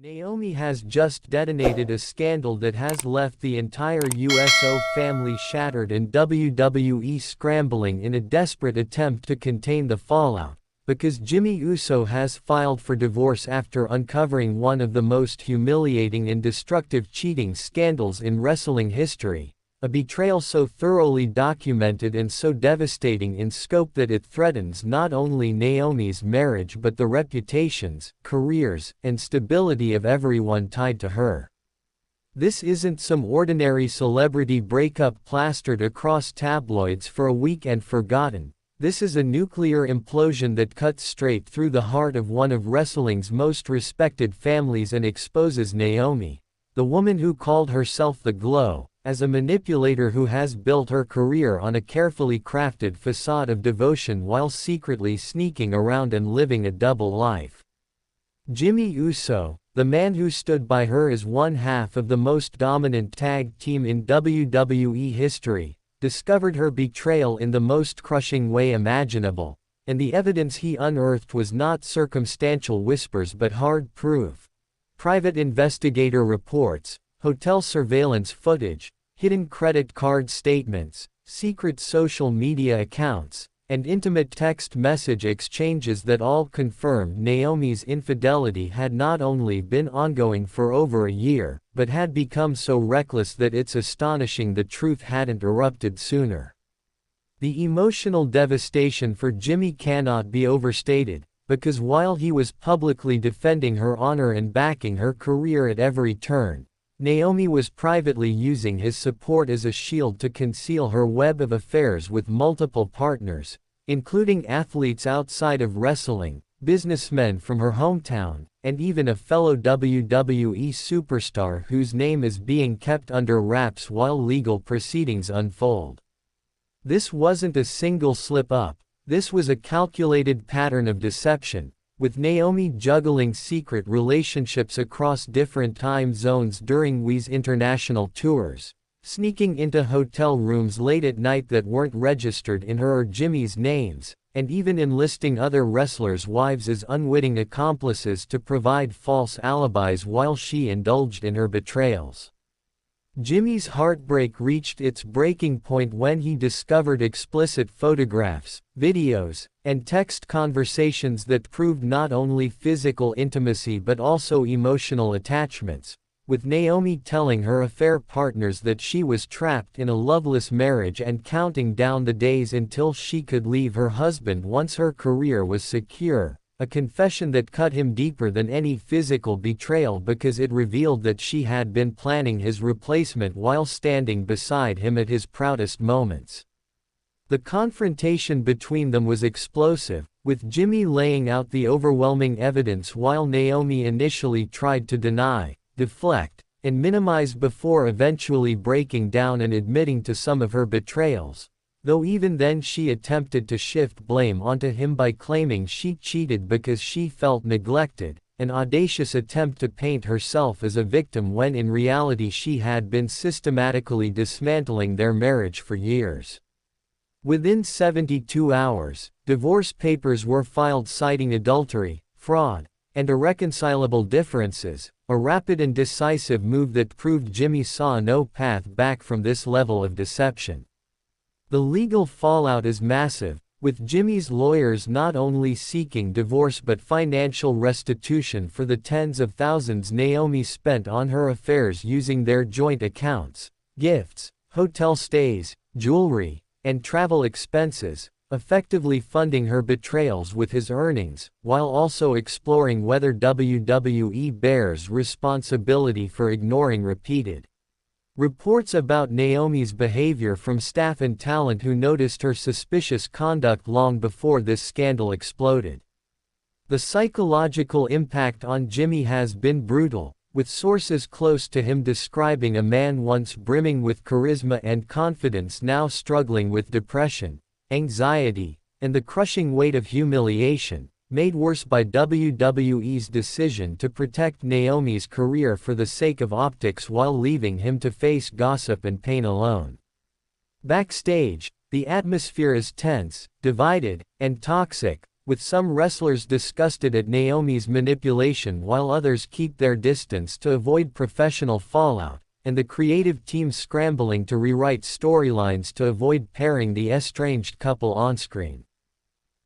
Naomi has just detonated a scandal that has left the entire USO family shattered and WWE scrambling in a desperate attempt to contain the fallout, because Jey Uso has filed for divorce after uncovering one of the most humiliating and destructive cheating scandals in wrestling history. A betrayal so thoroughly documented and so devastating in scope that it threatens not only Naomi's marriage but the reputations, careers, and stability of everyone tied to her. This isn't some ordinary celebrity breakup plastered across tabloids for a week and forgotten. This is a nuclear implosion that cuts straight through the heart of one of wrestling's most respected families and exposes Naomi, the woman who called herself the Glow, as a manipulator who has built her career on a carefully crafted facade of devotion while secretly sneaking around and living a double life. Jey Uso, the man who stood by her as one half of the most dominant tag team in WWE history, discovered her betrayal in the most crushing way imaginable, and the evidence he unearthed was not circumstantial whispers but hard proof. Private investigator reports, hotel surveillance footage, hidden credit card statements, secret social media accounts, and intimate text message exchanges that all confirmed Naomi's infidelity had not only been ongoing for over a year, but had become so reckless that it's astonishing the truth hadn't erupted sooner. The emotional devastation for Jey cannot be overstated, because while he was publicly defending her honor and backing her career at every turn, Naomi was privately using his support as a shield to conceal her web of affairs with multiple partners, including athletes outside of wrestling, businessmen from her hometown, and even a fellow WWE superstar whose name is being kept under wraps while legal proceedings unfold. This wasn't a single slip-up, this was a calculated pattern of deception, with Naomi juggling secret relationships across different time zones during Jey's international tours, sneaking into hotel rooms late at night that weren't registered in her or Jey's names, and even enlisting other wrestlers' wives as unwitting accomplices to provide false alibis while she indulged in her betrayals. Jey's heartbreak reached its breaking point when he discovered explicit photographs, videos, and text conversations that proved not only physical intimacy but also emotional attachments, with Naomi telling her affair partners that she was trapped in a loveless marriage and counting down the days until she could leave her husband once her career was secure. A confession that cut him deeper than any physical betrayal because it revealed that she had been planning his replacement while standing beside him at his proudest moments. The confrontation between them was explosive, with Jey laying out the overwhelming evidence while Naomi initially tried to deny, deflect, and minimize before eventually breaking down and admitting to some of her betrayals. Though even then she attempted to shift blame onto him by claiming she cheated because she felt neglected, an audacious attempt to paint herself as a victim when in reality she had been systematically dismantling their marriage for years. Within 72 hours, divorce papers were filed citing adultery, fraud, and irreconcilable differences, a rapid and decisive move that proved Jey saw no path back from this level of deception. The legal fallout is massive, with Jey's lawyers not only seeking divorce but financial restitution for the tens of thousands Naomi spent on her affairs using their joint accounts, gifts, hotel stays, jewelry, and travel expenses, effectively funding her betrayals with his earnings, while also exploring whether WWE bears responsibility for ignoring repeated reports about Naomi's behavior from staff and talent who noticed her suspicious conduct long before this scandal exploded. The psychological impact on Jey has been brutal, with sources close to him describing a man once brimming with charisma and confidence now struggling with depression, anxiety, and the crushing weight of humiliation, made worse by WWE's decision to protect Naomi's career for the sake of optics while leaving him to face gossip and pain alone. Backstage, the atmosphere is tense, divided, and toxic, with some wrestlers disgusted at Naomi's manipulation while others keep their distance to avoid professional fallout, and the creative team scrambling to rewrite storylines to avoid pairing the estranged couple on-screen.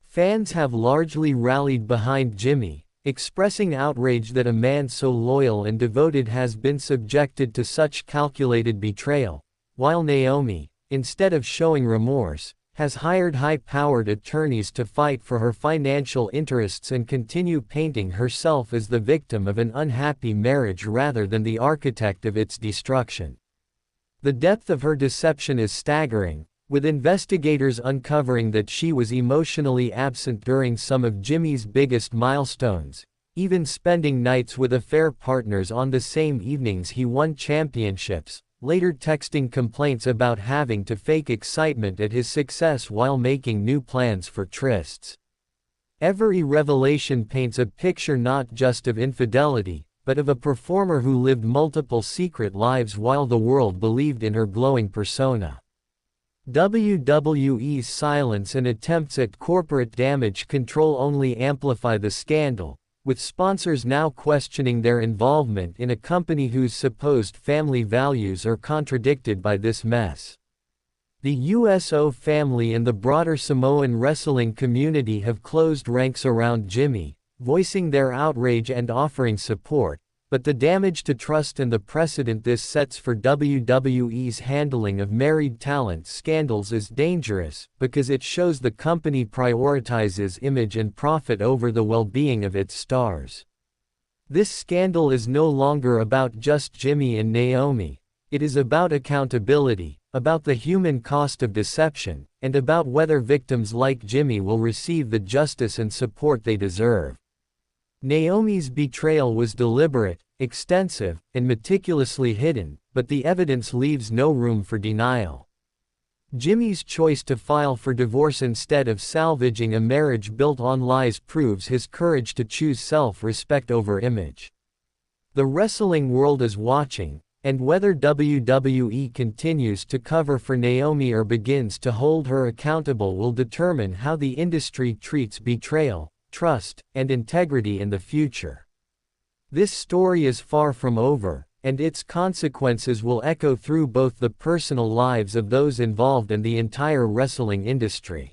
Fans have largely rallied behind Jimmy, expressing outrage that a man so loyal and devoted has been subjected to such calculated betrayal, while Naomi, instead of showing remorse, has hired high-powered attorneys to fight for her financial interests and continue painting herself as the victim of an unhappy marriage rather than the architect of its destruction. The depth of her deception is staggering, with investigators uncovering that she was emotionally absent during some of Jimmy's biggest milestones, even spending nights with affair partners on the same evenings he won championships, later texting complaints about having to fake excitement at his success while making new plans for trysts. Every revelation paints a picture not just of infidelity, but of a performer who lived multiple secret lives while the world believed in her glowing persona. WWE's silence and attempts at corporate damage control only amplify the scandal, with sponsors now questioning their involvement in a company whose supposed family values are contradicted by this mess. The USO family and the broader Samoan wrestling community have closed ranks around Jimmy, voicing their outrage and offering support, but the damage to trust and the precedent this sets for WWE's handling of married talent scandals is dangerous, because it shows the company prioritizes image and profit over the well-being of its stars. This scandal is no longer about just Jimmy and Naomi. It is about accountability, about the human cost of deception, and about whether victims like Jimmy will receive the justice and support they deserve. Naomi's betrayal was deliberate, extensive, and meticulously hidden, but the evidence leaves no room for denial. Jimmy's choice to file for divorce instead of salvaging a marriage built on lies proves his courage to choose self-respect over image. The wrestling world is watching, and whether WWE continues to cover for Naomi or begins to hold her accountable will determine how the industry treats betrayal, trust, and integrity in the future. This story is far from over, and its consequences will echo through both the personal lives of those involved and the entire wrestling industry.